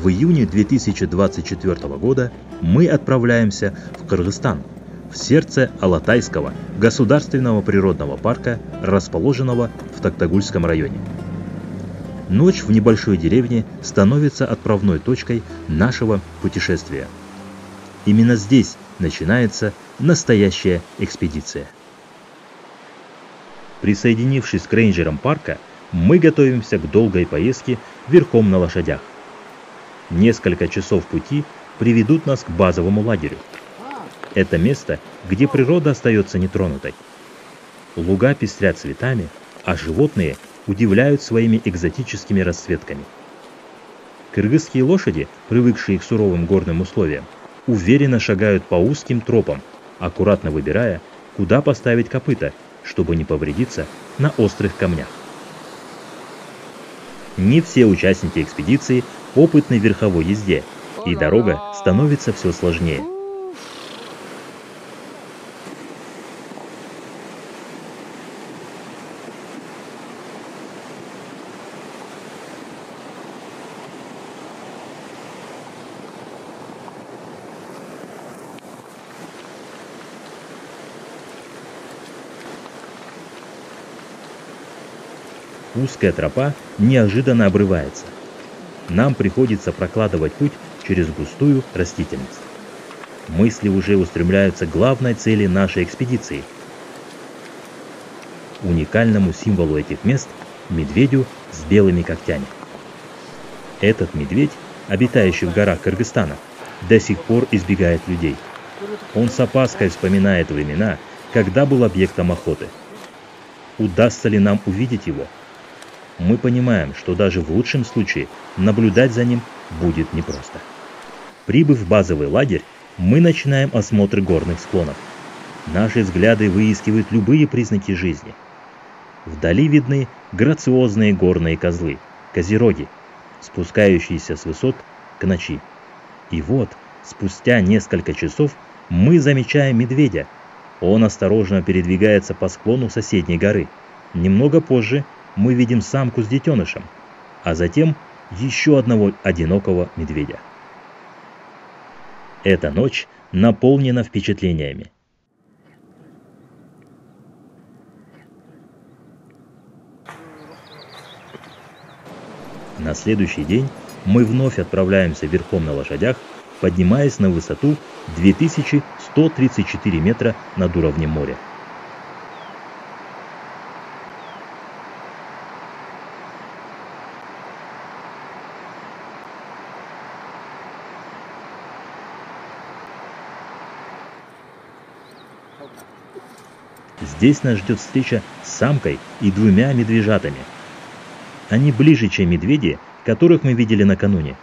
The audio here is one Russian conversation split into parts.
В июне 2024 года мы отправляемся в Кыргызстан, в сердце Алатайского государственного природного парка, расположенного в Токтагульском районе. Ночь в небольшой деревне становится отправной точкой нашего путешествия. Именно здесь начинается настоящая экспедиция. Присоединившись к рейнджерам парка, мы готовимся к долгой поездке верхом на лошадях. Несколько часов пути приведут нас к базовому лагерю. Это место, где природа остается нетронутой. Луга пестрят цветами, а животные удивляют своими экзотическими расцветками. Кыргызские лошади, привыкшие к суровым горным условиям, уверенно шагают по узким тропам, аккуратно выбирая, куда поставить копыта, чтобы не повредиться на острых камнях. Не все участники экспедиции опытны в верховой езде, и дорога становится все сложнее. Узкая тропа неожиданно обрывается. Нам приходится прокладывать путь через густую растительность. Мысли уже устремляются к главной цели нашей экспедиции – уникальному символу этих мест – медведю с белыми когтями. Этот медведь, обитающий в горах Кыргызстана, до сих пор избегает людей. Он с опаской вспоминает времена, когда был объектом охоты. Удастся ли нам увидеть его? Мы понимаем, что даже в лучшем случае наблюдать за ним будет непросто. Прибыв в базовый лагерь, мы начинаем осмотр горных склонов. Наши взгляды выискивают любые признаки жизни. Вдали видны грациозные горные козлы, козероги, спускающиеся с высот к ночи. И вот, спустя несколько часов, мы замечаем медведя. Он осторожно передвигается по склону соседней горы. Немного позже мы видим самку с детенышем, а затем еще одного одинокого медведя. Эта ночь наполнена впечатлениями. На следующий день мы вновь отправляемся верхом на лошадях, поднимаясь на высоту 2134 метра над уровнем моря. Здесь нас ждет встреча с самкой и двумя медвежатами. Они ближе, чем медведи, которых мы видели накануне.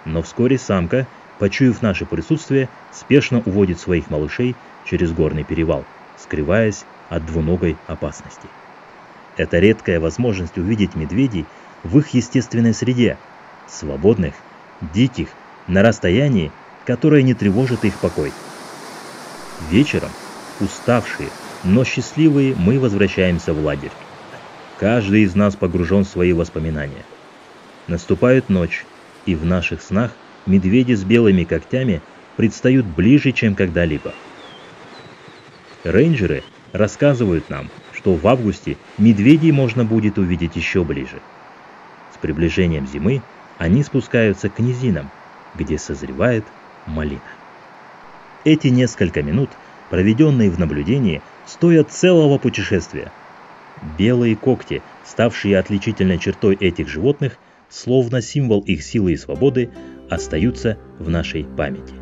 Но вскоре самка, почуяв наше присутствие, спешно уводит своих малышей через горный перевал, скрываясь от двуногой опасности. Это редкая возможность увидеть медведей в их естественной среде, свободных, диких, на расстоянии, которое не тревожит их покой. Вечером, уставшие, но счастливые, мы возвращаемся в лагерь. Каждый из нас погружен в свои воспоминания. Наступает ночь, и в наших снах медведи с белыми когтями предстают ближе, чем когда-либо. Рейнджеры рассказывают нам, что в августе медведей можно будет увидеть еще ближе. С приближением зимы они спускаются к низинам, где созревает малина. Эти несколько минут, проведенные в наблюдении, стоят целого путешествия. Белые когти, ставшие отличительной чертой этих животных, словно символ их силы и свободы, остаются в нашей памяти.